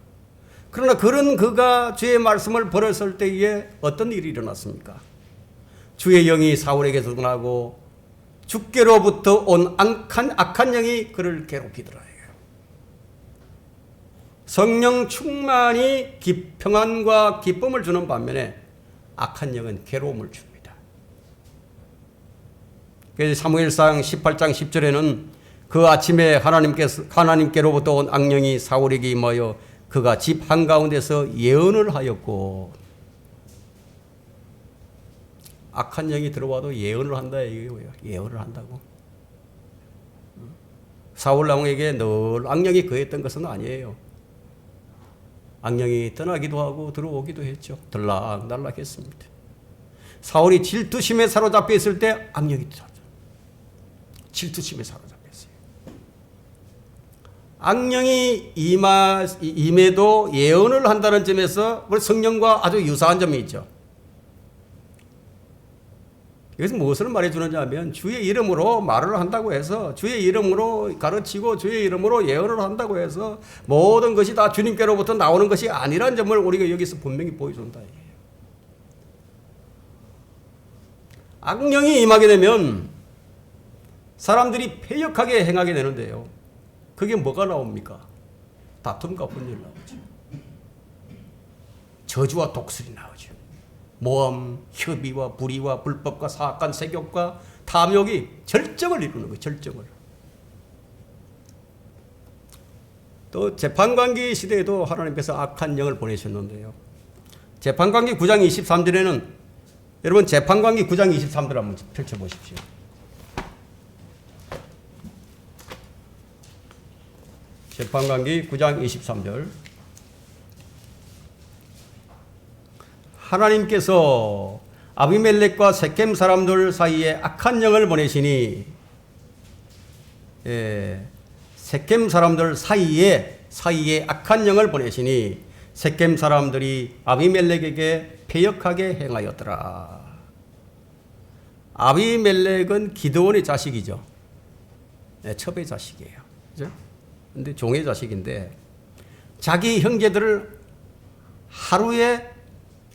그러나 그가 주의 말씀을 버렸을 때에 어떤 일이 일어났습니까? 주의 영이 사울에게서 떠나고 주께로부터 온 악한 영이 그를 괴롭히더라. 성령 충만이 평안과 기쁨을 주는 반면에 악한 영은 괴로움을 줍니다. 그래서 사무엘상 18장 10절에는 그 아침에 하나님께로부터 온 악령이 사울에게 임하여 그가 집 한가운데서 예언을 하였고, 악한 영이 들어와도 예언을 한다 이거예요. 예언을 한다고. 사울 왕에게 늘 악령이 거했던 것은 아니에요. 악령이 떠나기도 하고 들어오기도 했죠. 들락날락 했습니다. 사울이 질투심에 사로잡혀 있을 때 악령이 들어왔죠. 질투심에 사로잡혔어요. 악령이 임해도 예언을 한다는 점에서 우리 성령과 아주 유사한 점이 있죠. 이것은 무엇을 말해주느냐 하면 주의 이름으로 말을 한다고 해서 주의 이름으로 가르치고 주의 이름으로 예언을 한다고 해서 모든 것이 다 주님께로부터 나오는 것이 아니라는 점을 우리가 여기서 분명히 보여준다. 악령이 임하게 되면 사람들이 패역하게 행하게 되는데요. 그게 뭐가 나옵니까? 다툼과 분열 나오죠. 저주와 독설이 나오죠. 모함, 협의와 불의와 불법과 사악한 세욕과 탐욕이 절정을 이루는 거예요. 절정을. 또 재판관계 시대에도 하나님께서 악한 영을 보내셨는데요. 재판관계 9장 23절에는 여러분 재판관계 9장 23절 한번 펼쳐보십시오. 재판관계 9장 23절. 하나님께서 아비멜렉과 세겜 사람들 사이에 악한 영을 보내시니, 세겜 사람들 사이에 악한 영을 보내시니 세겜 사람들이 아비멜렉에게 패역하게 행하였더라. 아비멜렉은 기드온의 자식이죠. 첩의 자식이에요. 그죠? 근데 종의 자식인데 자기 형제들을 하루에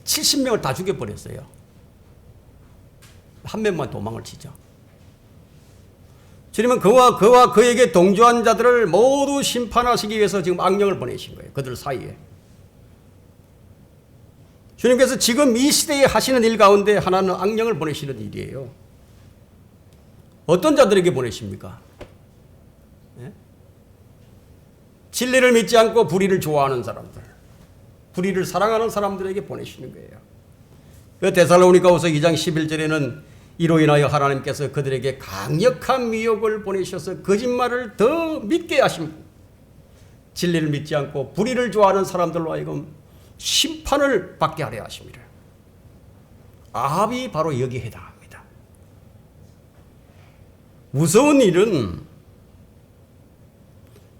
70명을 다 죽여버렸어요. 한 명만 도망을 치죠. 주님은 그와 그에게 동조한 자들을 모두 심판하시기 위해서 지금 악령을 보내신 거예요. 그들 사이에. 주님께서 지금 이 시대에 하시는 일 가운데 하나는 악령을 보내시는 일이에요. 어떤 자들에게 보내십니까? 진리를 믿지 않고 불의를 좋아하는 사람들, 불의를 사랑하는 사람들에게 보내시는 거예요. 데살로니가후서 2장 11절에는 이로 인하여 하나님께서 그들에게 강력한 미혹을 보내셔서 거짓말을 더 믿게 하심, 진리를 믿지 않고 불의를 좋아하는 사람들로 하여금 심판을 받게 하려 하십니다. 아합이 바로 여기에 해당합니다. 무서운 일은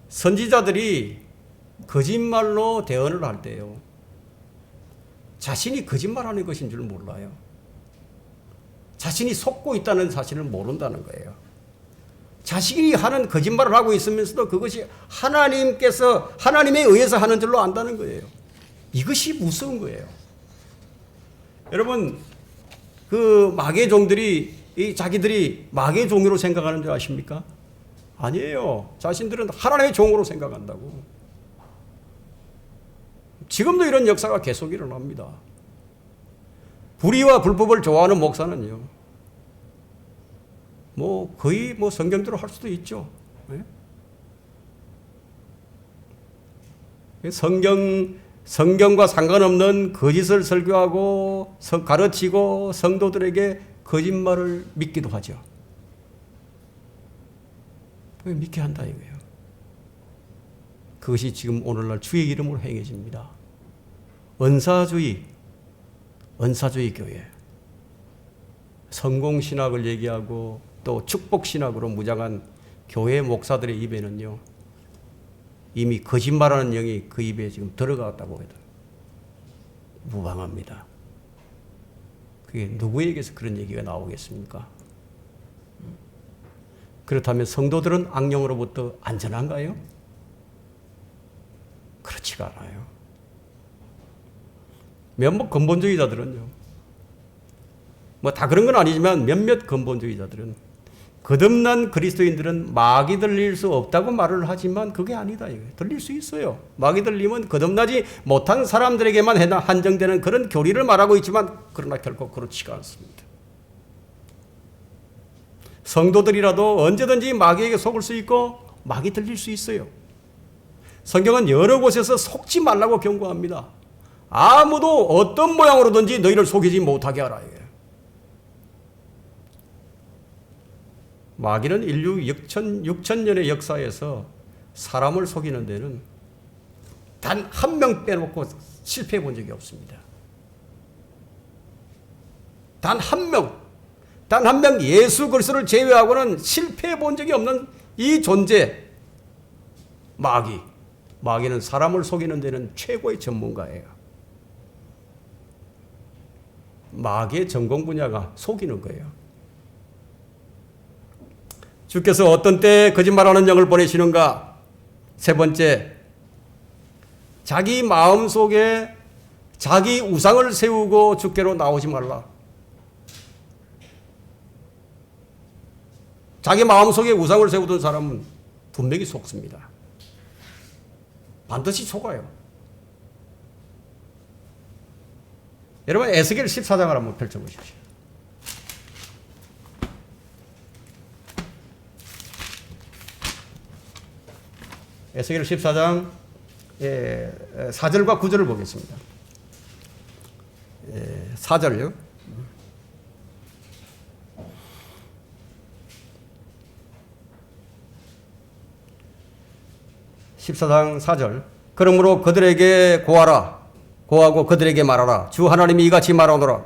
선지자들이 거짓말로 대언을 할 때요, 자신이 거짓말하는 것인 줄 몰라요. 자신이 속고 있다는 사실을 모른다는 거예요. 자신이 하는 거짓말을 하고 있으면서도 그것이 하나님에 의해서 하는 줄로 안다는 거예요. 이것이 무서운 거예요. 여러분, 그 마귀의 종들이 자기들이 마귀의 종으로 생각하는 줄 아십니까? 아니에요. 자신들은 하나님의 종으로 생각한다고. 지금도 이런 역사가 계속 일어납니다. 불의와 불법을 좋아하는 목사는요, 거의 성경대로 할 수도 있죠. 네? 성경과 상관없는 거짓을 설교하고 가르치고 성도들에게 거짓말을 믿기도 하죠. 왜 믿게 한다 이거예요. 그것이 지금 오늘날 주의 이름으로 행해집니다. 은사주의 교회, 성공신학을 얘기하고 또 축복신학으로 무장한 교회 목사들의 입에는요, 이미 거짓말하는 영이 그 입에 지금 들어갔다고 해도 무방합니다. 그게 누구에게서 그런 얘기가 나오겠습니까? 그렇다면 성도들은 악령으로부터 안전한가요? 그렇지가 않아요. 몇몇 근본주의자들은요, 다 그런 건 아니지만 몇몇 근본주의자들은 거듭난 그리스도인들은 마귀 들릴 수 없다고 말을 하지만 그게 아니다. 들릴 수 있어요. 마귀 들림은 거듭나지 못한 사람들에게만 한정되는 그런 교리를 말하고 있지만 그러나 결코 그렇지가 않습니다. 성도들이라도 언제든지 마귀에게 속을 수 있고 마귀 들릴 수 있어요. 성경은 여러 곳에서 속지 말라고 경고합니다. 아무도 어떤 모양으로든지 너희를 속이지 못하게 하라. 마귀는 인류 6,000년의 역사에서 사람을 속이는 데는 단 한 명 빼놓고 실패해 본 적이 없습니다. 단 한 명 예수 그리스도를 제외하고는 실패해 본 적이 없는 이 존재, 마귀는 사람을 속이는 데는 최고의 전문가예요. 마귀의 전공 분야가 속이는 거예요. 주께서 어떤 때에 거짓말하는 영을 보내시는가? 세 번째, 자기 마음속에 자기 우상을 세우고 주께로 나오지 말라. 자기 마음속에 우상을 세우던 사람은 분명히 속습니다. 반드시 속아요. 여러분, 에스겔 14장을 한번 펼쳐보십시오. 에스겔 14장 4절과 9절을 보겠습니다. 4절요. 14장 4절. 그러므로 그들에게 고하고 그들에게 말하라. 주 하나님이 이같이 말하노라.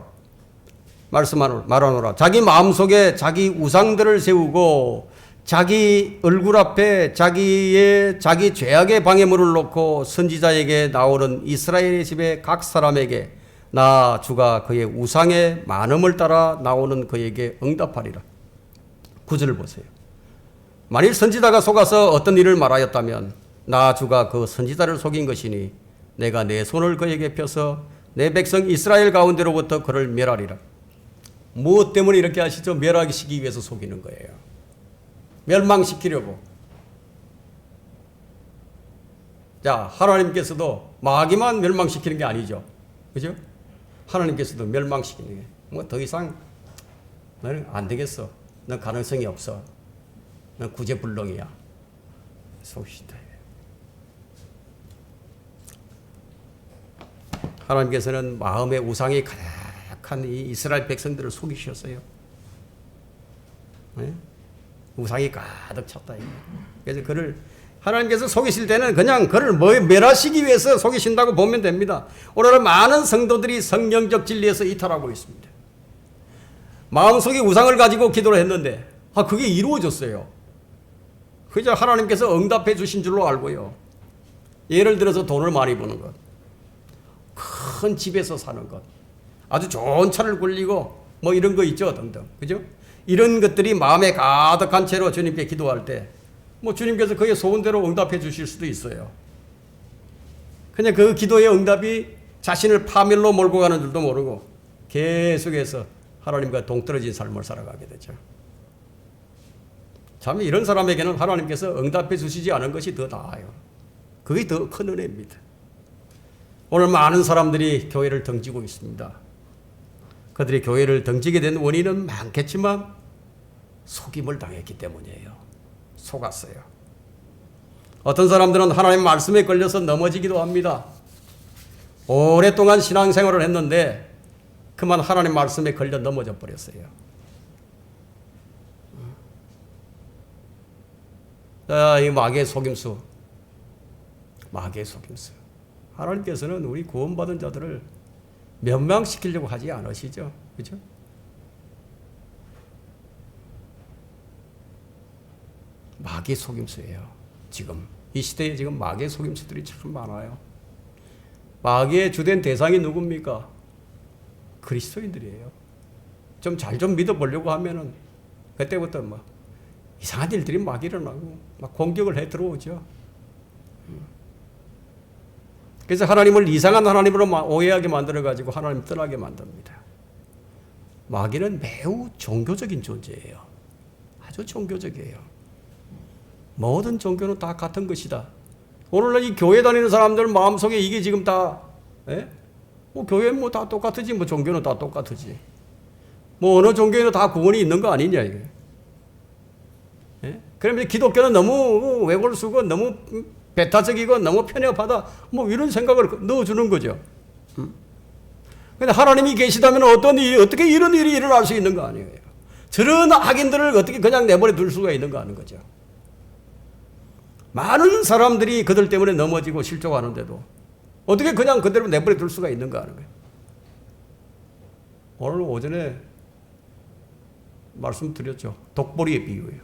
자기 마음속에 자기 우상들을 세우고 자기 얼굴 앞에 자기 죄악의 방해물을 놓고 선지자에게 나오는 이스라엘의 집의 각 사람에게 나 주가 그의 우상의 많음을 따라 나오는 그에게 응답하리라. 9절을 보세요. 만일 선지자가 속아서 어떤 일을 말하였다면 나 주가 그 선지자를 속인 것이니 내가 내 손을 그에게 펴서 내 백성 이스라엘 가운데로부터 그를 멸하리라. 무엇 때문에 이렇게 하시죠? 멸하시기 위해서 속이는 거예요. 멸망시키려고. 자, 하나님께서도 마귀만 멸망시키는 게 아니죠. 그죠? 하나님께서도 멸망시키는 게. 뭐 더 이상 너는 안 되겠어. 넌 가능성이 없어. 넌 구제불능이야. 속이시다. 하나님께서는 마음의 우상이 가득한 이 이스라엘 백성들을 속이셨어요. 네? 우상이 가득 찼다. 그래서 그를 하나님께서 속이실 때는 그냥 그를 멸하시기 위해서 속이신다고 보면 됩니다. 오늘날 많은 성도들이 성령적 진리에서 이탈하고 있습니다. 마음속에 우상을 가지고 기도를 했는데 그게 이루어졌어요. 그저 하나님께서 응답해 주신 줄로 알고요. 예를 들어서 돈을 많이 버는 것, 큰 집에서 사는 것, 아주 좋은 차를 굴리고 뭐 이런 거 있죠, 등등. 그죠? 이런 것들이 마음에 가득한 채로 주님께 기도할 때 뭐 주님께서 그의 소원대로 응답해 주실 수도 있어요. 그냥 그 기도의 응답이 자신을 파멸로 몰고 가는 줄도 모르고 계속해서 하나님과 동떨어진 삶을 살아가게 되죠. 참 이런 사람에게는 하나님께서 응답해 주시지 않은 것이 더 나아요. 그게 더 큰 은혜입니다. 오늘 많은 사람들이 교회를 등지고 있습니다. 그들이 교회를 등지게 된 원인은 많겠지만 속임을 당했기 때문이에요. 속았어요. 어떤 사람들은 하나님 말씀에 걸려서 넘어지기도 합니다. 오랫동안 신앙생활을 했는데 그만 하나님 말씀에 걸려 넘어져 버렸어요. 이 마귀의 속임수. 하나님께서는 우리 구원받은 자들을 멸망시키려고 하지 않으시죠. 그렇죠? 마귀의 속임수예요. 지금 이 시대에 지금 마귀의 속임수들이 참 많아요. 마귀의 주된 대상이 누굽니까? 그리스도인들이에요. 좀 잘 좀 믿어보려고 하면은 그때부터 막 이상한 일들이 막 일어나고 막 공격을 해 들어오죠. 그래서 하나님을 이상한 하나님으로 오해하게 만들어가지고 하나님 떠나게 만듭니다. 마귀는 매우 종교적인 존재예요. 아주 종교적이에요. 모든 종교는 다 같은 것이다. 오늘날 이 교회 다니는 사람들 마음속에 이게 지금 다, 뭐 교회는 뭐 다 똑같으지, 뭐 종교는 다 똑같으지. 뭐 어느 종교에는 다 구원이 있는 거 아니냐, 이게. 그러면 기독교는 너무 외골수고 너무 배타적이고 너무 편협하다, 뭐 이런 생각을 넣어주는 거죠. 근데 하나님이 계시다면 어떻게 이런 일이 일어날 수 있는 거 아니에요. 저런 악인들을 어떻게 그냥 내버려 둘 수가 있는 거 하는 거죠. 많은 사람들이 그들 때문에 넘어지고 실족하는데도 어떻게 그냥 그대로 내버려 둘 수가 있는가 하는 거예요. 오늘 오전에 말씀드렸죠. 독보리의 비유예요.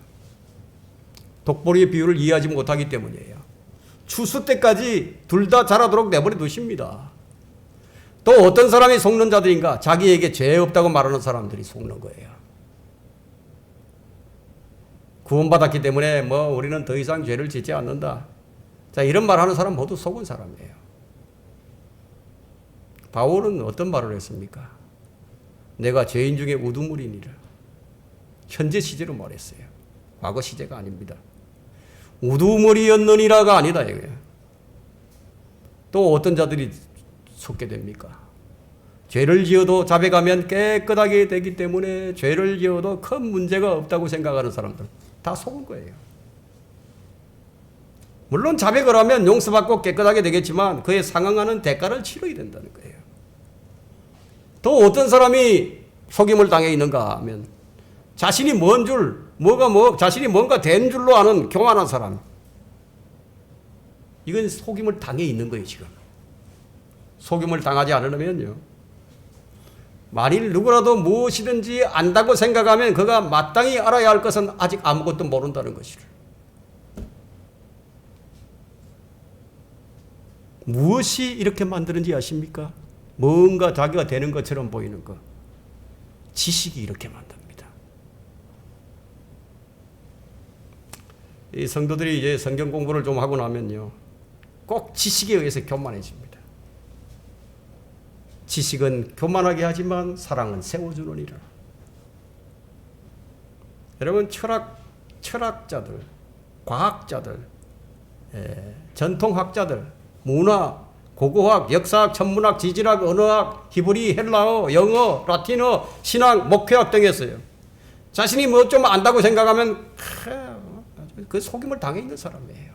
독보리의 비유를 이해하지 못하기 때문이에요. 추수 때까지 둘 다 자라도록 내버려 두십니다. 또 어떤 사람이 속는 자들인가? 자기에게 죄 없다고 말하는 사람들이 속는 거예요. 구원받았기 때문에 뭐 우리는 더 이상 죄를 짓지 않는다. 자, 이런 말하는 사람 모두 속은 사람이에요. 바울은 어떤 말을 했습니까? 내가 죄인 중에 우두머리니라. 현재 시제로 말했어요. 과거 시제가 아닙니다. 우두머리였느니라가 아니다 이거예요. 또 어떤 자들이 속게 됩니까? 죄를 지어도 자백하면 깨끗하게 되기 때문에 죄를 지어도 큰 문제가 없다고 생각하는 사람들 다 속은 거예요. 물론 자백을 하면 용서받고 깨끗하게 되겠지만 그에 상응하는 대가를 치러야 된다는 거예요. 또 어떤 사람이 속임을 당해 있는가 하면 자신이 자신이 뭔가 된 줄로 아는 교만한 사람. 이건 속임을 당해 있는 거예요, 지금. 속임을 당하지 않으려면요. 만일 누구라도 무엇이든지 안다고 생각하면 그가 마땅히 알아야 할 것은 아직 아무것도 모른다는 것이를. 무엇이 이렇게 만드는지 아십니까? 뭔가 자기가 되는 것처럼 보이는 것. 지식이 이렇게 만듭니다. 이 성도들이 이제 성경 공부를 좀 하고 나면요. 꼭 지식에 의해서 교만해집니다. 지식은 교만하게 하지만 사랑은 세워주느니라. 여러분 철학자들, 과학자들, 전통학자들, 문화, 고고학, 역사학, 천문학, 지질학, 언어학, 히브리, 헬라어, 영어, 라틴어, 신학, 목회학 등에서요. 자신이 뭐 좀 안다고 생각하면 그 속임을 당해 있는 사람이에요.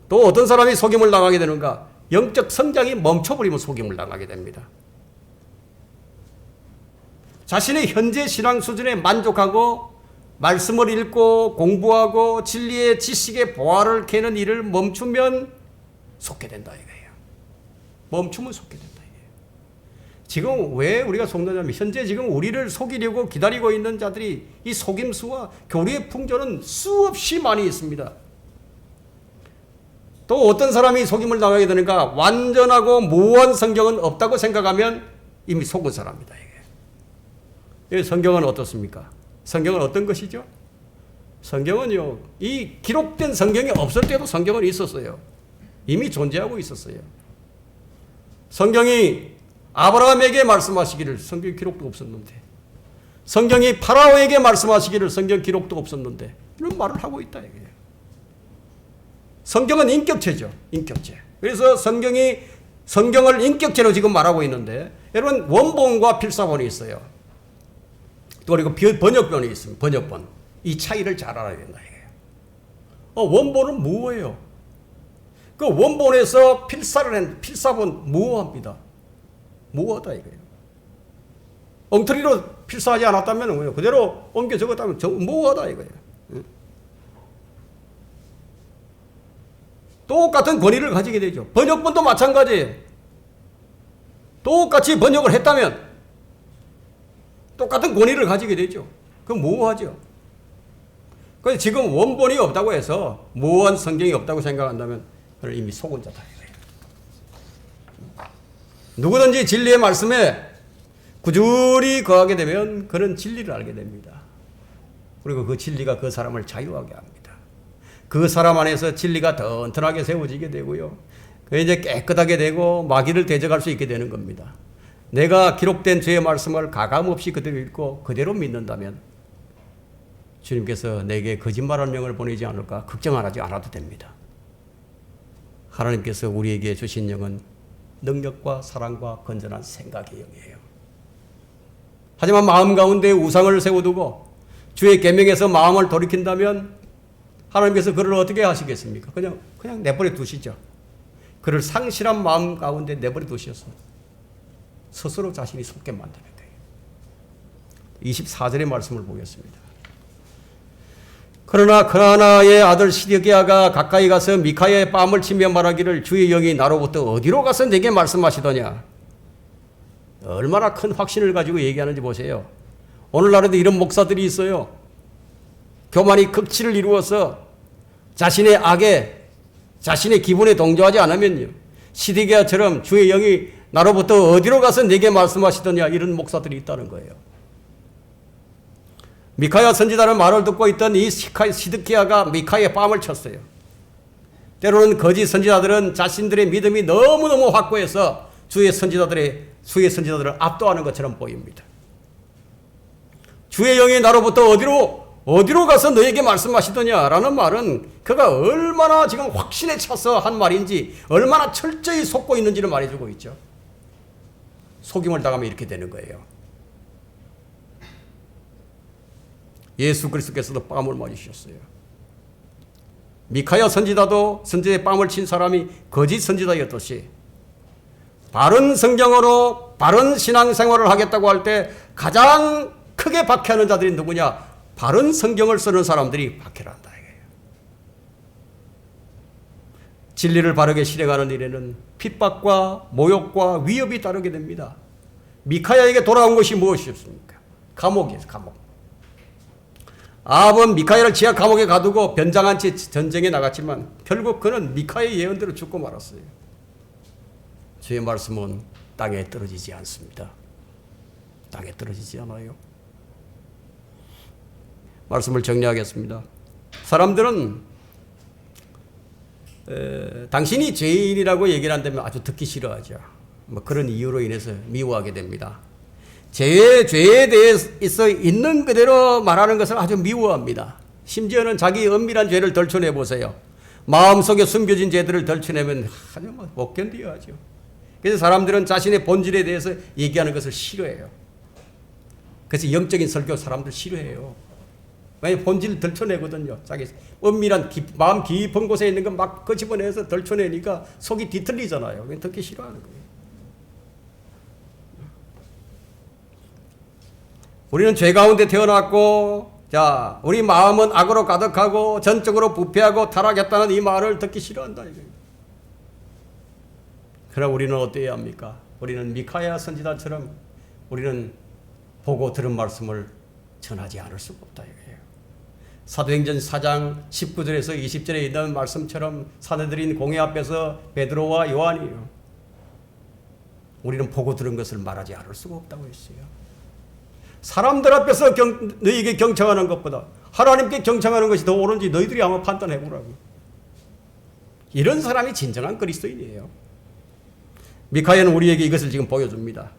또 어떤 사람이 속임을 당하게 되는가? 영적 성장이 멈춰버리면 속임을 당하게 됩니다. 자신의 현재 신앙 수준에 만족하고 말씀을 읽고 공부하고 진리의 지식의 보화를 캐는 일을 멈추면 속게 된다 이거예요. 멈추면 속게 된다 이거예요. 지금 왜 우리가 속느냐면 현재 지금 우리를 속이려고 기다리고 있는 자들이 이 속임수와 교리의 풍조는 수없이 많이 있습니다. 또 어떤 사람이 속임을 당하게 되는가? 완전하고 무한 성경은 없다고 생각하면 이미 속은 사람이다 이게. 성경은 어떻습니까? 성경은 어떤 것이죠? 성경은요, 이 기록된 성경이 없을 때도 성경은 있었어요. 이미 존재하고 있었어요. 성경이 아브라함에게 말씀하시기를 성경 기록도 없었는데, 성경이 파라오에게 말씀하시기를 성경 기록도 없었는데, 이런 말을 하고 있다 이거예요. 성경은 인격체죠. 인격체. 그래서 성경을 인격체로 지금 말하고 있는데, 여러분 원본과 필사본이 있어요. 또 그리고 번역본이 있습니다. 번역본. 이 차이를 잘 알아야 된다 이거예요. 원본은 무어예요. 그 원본에서 필사본 무어합니다. 무어하다 이거예요. 엉터리로 필사하지 않았다면 그대로 옮겨 적었다면 무어하다 이거예요. 똑같은 권위를 가지게 되죠. 번역본도 마찬가지예요. 똑같이 번역을 했다면 똑같은 권위를 가지게 되죠. 그건 모호하죠. 그래서 지금 원본이 없다고 해서 모호한 성경이 없다고 생각한다면 그는 이미 속은 자다. 누구든지 진리의 말씀에 꾸준히 거하게 되면 그는 진리를 알게 됩니다. 그리고 그 진리가 그 사람을 자유하게 합니다. 그 사람 안에서 진리가 튼튼하게 세워지게 되고요. 그 이제 깨끗하게 되고 마귀를 대적할 수 있게 되는 겁니다. 내가 기록된 주의 말씀을 가감없이 그대로 읽고 그대로 믿는다면 주님께서 내게 거짓말하는 영을 보내지 않을까 걱정하지 않아도 됩니다. 하나님께서 우리에게 주신 영은 능력과 사랑과 건전한 생각의 영이에요. 하지만 마음 가운데 우상을 세워두고 주의 계명에서 마음을 돌이킨다면 하나님께서 그를 어떻게 하시겠습니까? 그냥 내버려 두시죠. 그를 상실한 마음 가운데 내버려 두셔서 스스로 자신이 속게 만드는 거예요. 24절의 말씀을 보겠습니다. 그러나 그나나의 아들 시드기야가 가까이 가서 미카야의 뺨을 치며 말하기를 주의 영이 나로부터 어디로 가서 내게 말씀하시더냐. 얼마나 큰 확신을 가지고 얘기하는지 보세요. 오늘날에도 이런 목사들이 있어요. 교만이 극치를 이루어서 자신의 악에 자신의 기분에 동조하지 않으면요. 시드기야처럼 주의 영이 나로부터 어디로 가서 내게 말씀하시더냐 이런 목사들이 있다는 거예요. 미카야 선지자의 말을 듣고 있던 이 시드기야가 미카야의 뺨을 쳤어요. 때로는 거짓 선지자들은 자신들의 믿음이 너무너무 확고해서 주의 선지자들을 압도하는 것처럼 보입니다. 주의 영이 나로부터 어디로 가서 너에게 말씀하시더냐라는 말은 그가 얼마나 지금 확신에 차서 한 말인지 얼마나 철저히 속고 있는지를 말해주고 있죠. 속임을 당하면 이렇게 되는 거예요. 예수 그리스도께서도 뺨을 맞으셨어요. 미카야 선지자도 선지자의 뺨을 친 사람이 거짓 선지자였듯이 바른 성경으로 바른 신앙생활을 하겠다고 할 때 가장 크게 박해하는 자들이 누구냐? 바른 성경을 쓰는 사람들이 박해를 한다. 진리를 바르게 실행하는 일에는 핍박과 모욕과 위협이 따르게 됩니다. 미카야에게 돌아온 것이 무엇이었습니까? 감옥이에요. 감옥. 아합은 미카야를 지하 감옥에 가두고 변장한 채 전쟁에 나갔지만 결국 그는 미카야의 예언대로 죽고 말았어요. 주의 말씀은 땅에 떨어지지 않습니다. 땅에 떨어지지 않아요. 말씀을 정리하겠습니다. 사람들은 당신이 죄인이라고 얘기를 한다면 아주 듣기 싫어하죠. 뭐 그런 이유로 인해서 미워하게 됩니다. 죄에 대해서 있는 그대로 말하는 것을 아주 미워합니다. 심지어는 자기 은밀한 죄를 덜쳐내 보세요. 마음속에 숨겨진 죄들을 덜쳐내면 아주 못 견뎌 하죠. 그래서 사람들은 자신의 본질에 대해서 얘기하는 것을 싫어해요. 그래서 영적인 설교 사람들 싫어해요. 왜냐하면 본질을 덜쳐내거든요. 자기 은밀한 마음 깊은 곳에 있는 건 막 끄집어내서 덜쳐내니까 속이 뒤틀리잖아요. 듣기 싫어하는 거예요. 우리는 죄 가운데 태어났고, 자, 우리 마음은 악으로 가득하고 전적으로 부패하고 타락했다는 이 말을 듣기 싫어한다 이거예요. 그럼 우리는 어때야 합니까? 우리는 미카야 선지자처럼 우리는 보고 들은 말씀을 전하지 않을 수가 없다 이거예요. 사도행전 4장 19절에서 20절에 있는 말씀처럼 사내들인 공회 앞에서 베드로와 요한이요. 우리는 보고 들은 것을 말하지 않을 수가 없다고 했어요. 사람들 앞에서 너희에게 경청하는 것보다 하나님께 경청하는 것이 더 옳은지 너희들이 아마 판단해 보라고. 이런 사람이 진정한 그리스도인이에요. 미카야는 우리에게 이것을 지금 보여줍니다.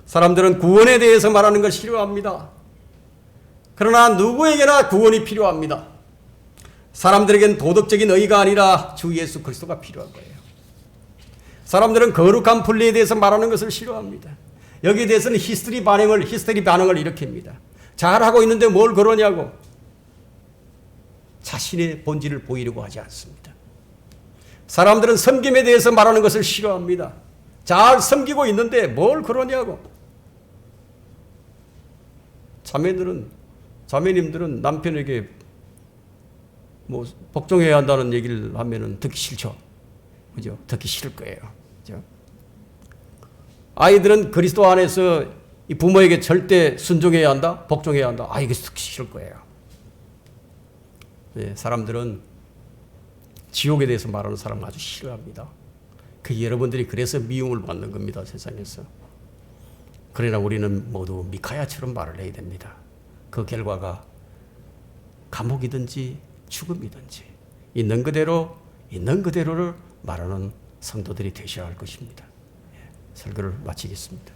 사람들은 구원에 대해서 말하는 걸 싫어합니다. 그러나 누구에게나 구원이 필요합니다. 사람들에겐 도덕적인 의의가 아니라 주 예수 그리스도가 필요한 거예요. 사람들은 거룩한 분리에 대해서 말하는 것을 싫어합니다. 여기에 대해서는 히스테리 반응을 일으킵니다. 잘하고 있는데 뭘 그러냐고. 자신의 본질을 보이려고 하지 않습니다. 사람들은 섬김에 대해서 말하는 것을 싫어합니다. 잘 섬기고 있는데 뭘 그러냐고. 자매님들은 남편에게 뭐 복종해야 한다는 얘기를 하면은 듣기 싫죠. 그죠? 듣기 싫을 거예요. 그죠? 아이들은 그리스도 안에서 이 부모에게 절대 순종해야 한다, 복종해야 한다. 아, 이게 듣기 싫을 거예요. 네, 사람들은 지옥에 대해서 말하는 사람을 아주 싫어합니다. 여러분들이 그래서 미움을 받는 겁니다, 세상에서. 그러나 우리는 모두 미카야처럼 말을 해야 됩니다. 그 결과가 감옥이든지 죽음이든지 있는 그대로를 말하는 성도들이 되셔야 할 것입니다. 설교를 마치겠습니다.